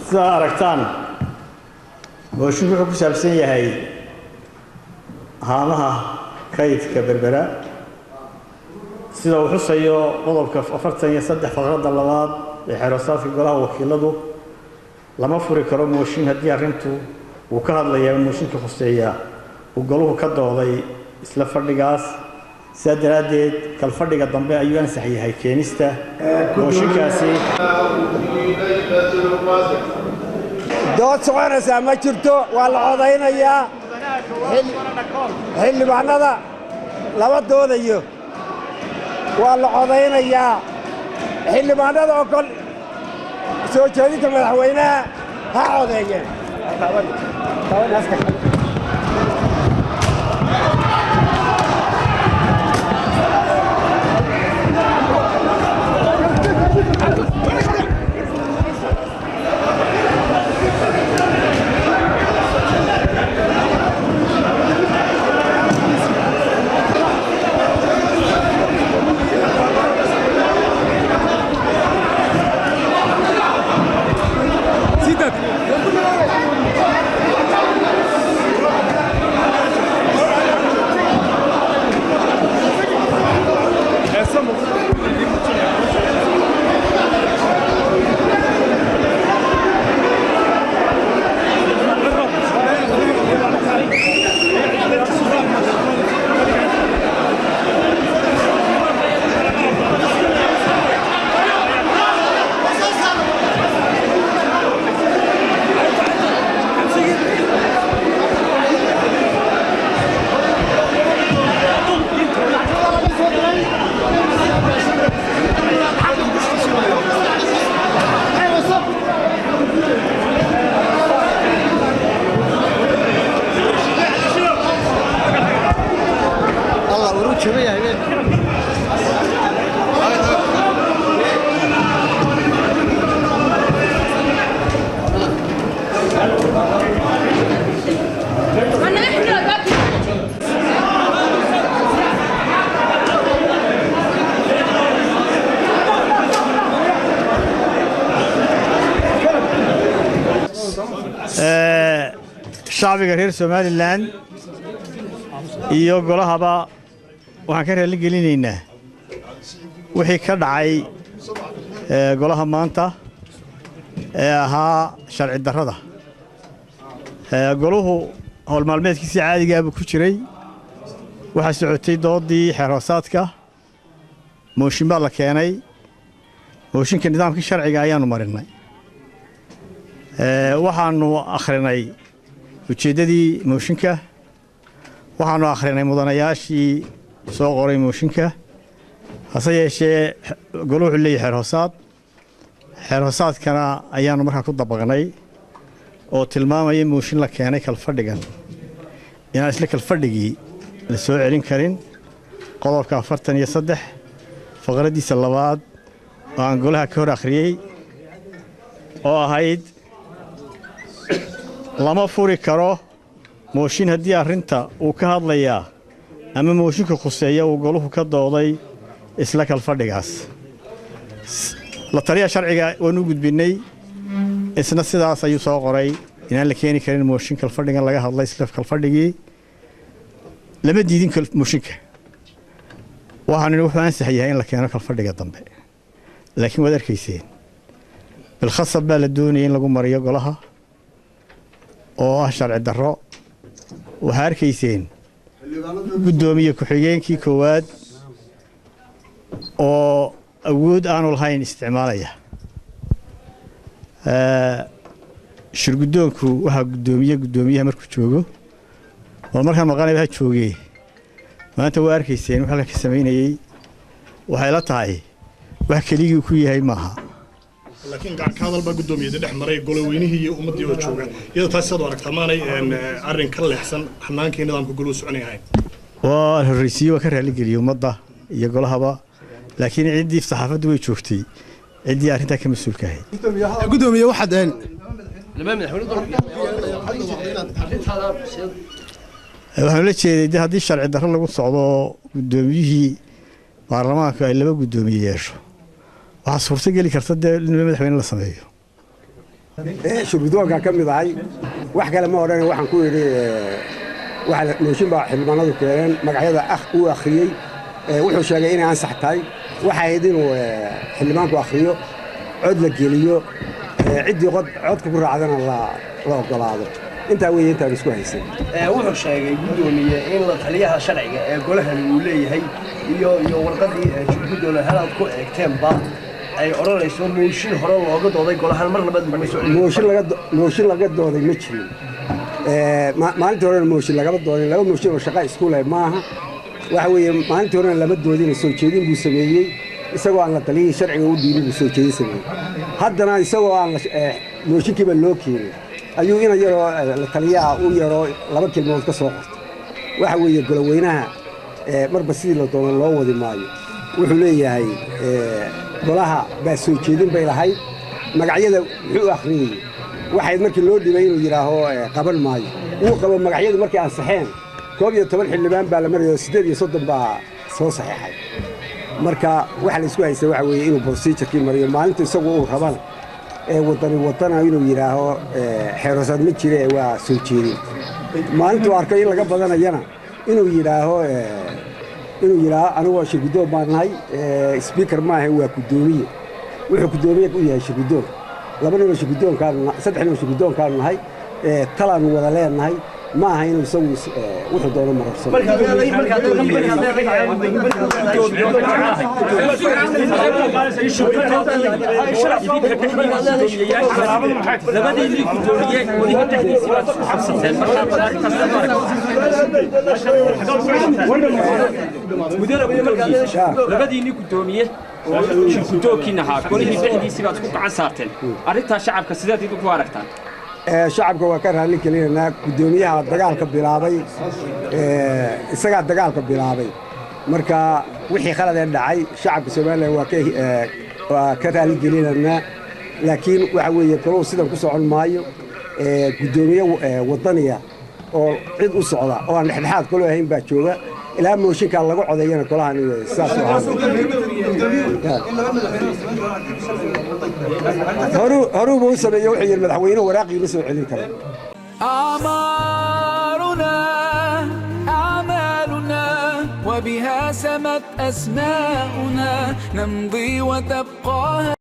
sida aragtaan mooshinka wuxuu ku saabsan yahay haamaha kaydka berbera sida uu xusayo qodobka 43 faqradda labaad ee xeeroosaadka golaha wakiiladu lama furi karo mooshin haddii arrintu uu ka hadlayo mooshinka khuseeya uu goluhu ka dooday isla fadhigaas sidaa daraaddeed kal fadhiga dambe ayuu ansax yahay keenista mooshinkaasi dood soconaysaa ma jirto waa la codaynayaa xildhibaanada lama doodayo waa la codaynayaa xildhibaanada oo kol soo jeedinta madaxweynaha ha codeeyeen shacbiga reer Somaliland iyo golahaba waxaan ka raali gelinaynaa wixii ka dhacay golaha maanta ee ahaa sharci darrada goluhu hawl maalmeedkiisa caadiga ah ku jiray waxa socotay doodii xeeroosaadka mooshin baa la keenay mooshinka nidaamka sharciga ayaanu marinay waxaanu akhrinay ujeedadii mooshinka waxaanu akhrinay mudanayaashii soo qoray mooshinka hase yeeshee goluhu wuxuu leeyahay xeeroosaadkana ayaanu markaa ku dabaqnay oo tilmaamaya mooshin la keenay kalfadhigan inaan isla kalfadhigii la soo celin karin qodobka 43 faqraddiisa labaad oo aan golaha ka hor akhriyey oo ahayd lama furi karo mooshin haddii arrinta uu ka hadlayaa ama mooshinka khuseeya uu goluhu ka dooday isla kalfadhigaas la taliya sharciga waanu gudbinay isna sidaas ayuu soo qoray inaan la keeni karin mooshin kalfadhigan laga hadlay isla kalfadhigii lama diidin mooshinka waxaan wuxuu ansax yahay in la keeno kalfadhiga dambe laakiin waad arkayseen bilkhasab baa la doonayay in lagu mariyo golaha oo ah sharci darro waxaa arkayseen guddoomiye ku-xigeenkii koowaad oo awood aanu lahayn isticmaalaya shirguddoonku waxaa guddoomiyaha markuu joogo oo markaan maqanay ha joogee maanta waa arkayseen wax halkan ka samaynayey waxay la tahay wax keligii ku yahay maaha laakiin gacan ka hadal baa guddoomiyada dhex maray golaweynihii iyo ummaddii oo jooga iyadoo taas sidoo aragtaa maanay arrin ka leexsan xanaankii nidaamka goluhu soconay ahayn waa horreysiye waa ka raaligeliyey ummadda iyo golahaba laakiin ciddii saxaafaddu way joogtay ciddii arrintaa ka mas-uulka ahayd gudoomiye waxaad waxaan la jeeday haddii sharci darro lagu socdo guddoomiyihii baarlamaanka ay laba guddoomiye yeesho waxaa suurtageli karta dee in madaxweyne la sameeyo shirgudoonka ka mid ahay wax kale ma odhan waxaan ku yidhi waxa mooshin baa xildhibaanadu keeneen magacyada uu akhriyey wuxuu sheegay inay ansax tahay waxa ahayd inuu xildhibaanku akhriyo cod la geliyo ciddii codka ku raacdana la ogolaado intaa weeye intaan isku haysan wuxuu sheegay gudoomiye in la taliyaha sharciga ee golahani uu leeyahay iyo warqadii shirgudoona halaad ku eegteenba ay oranayso mooshin hore looga dooday golahan mar labaad lagu soo mooshin laga dooday ma jirin maalintii horena mooshin lagama doodin laba mooshin oo shaqa isku leh maaha waxa weeye maalintii horena lama doodin soo jeedin buu sameeyey isagoo aan la taliyay sharciga u dhiibin buu soo jeedin sameeyey haddana isagoo aan mooshinkiiba loo keenin ayuu ina yaroo la taliyaha u yaroo laba kelmood ka soo qorto waxa weeye goloweynaha marba sidii la doono loo wadi maayo wuxuu leeyahay golaha baa soo jeedin bay lahayd magacyada wuxuu akhriyey waxayd markii loo dhibay inuu yidhaaho qaban maayo uu qabo magacyadu markay ansaxeen 11 xildhibaan baa la marayo 38 baa soo saxeexay marka waxa la isku haystay waxa weeye inuu procedure-kii mariyo maalinta isagu uu rabana wadana inuu yidhaaho xeerosaad ma jire waa soo jeedin maalintuu arkay in laga badanayana inuu yidhaaho anigoo shirgudoon baan nahay speaker maaha waa gudoomiye wuxuu gudoomiye u yahay shirgudoon laba nin oo shirgudoonkaan saddex nin oo shirgudoonkaan nahay talaan wada leenahay ma aha inuu isagu wuxuu doono mararsado labadiini gudoomiye shirgudoonkiina ahaa golihii dhexdiisii baad ku gacan saarteen arrintaa shacabka sidaad idinku aragtaan shacabka waa ka raali gelinaynaa gudoomiyaha dagaalka bilaabay isagaa dagaalka bilaabay marka wixii khalad ee dhacay shacabka Soomaaliland waa ka raali gelinaynaa laakiin waxa weeye kaloo sidan ku socon maayo gudoomiye wadaniga oo cid u socda oo aan dhexdhexaad kale ahayn baa jooga ilaa mooshinka lagu codeeyana kolahan saas هرو موسى يوحي المدحوين وراقي مسوي عليه كلام أعمارنا أعمالنا وبها سمت أسماؤنا نمضي وتبقى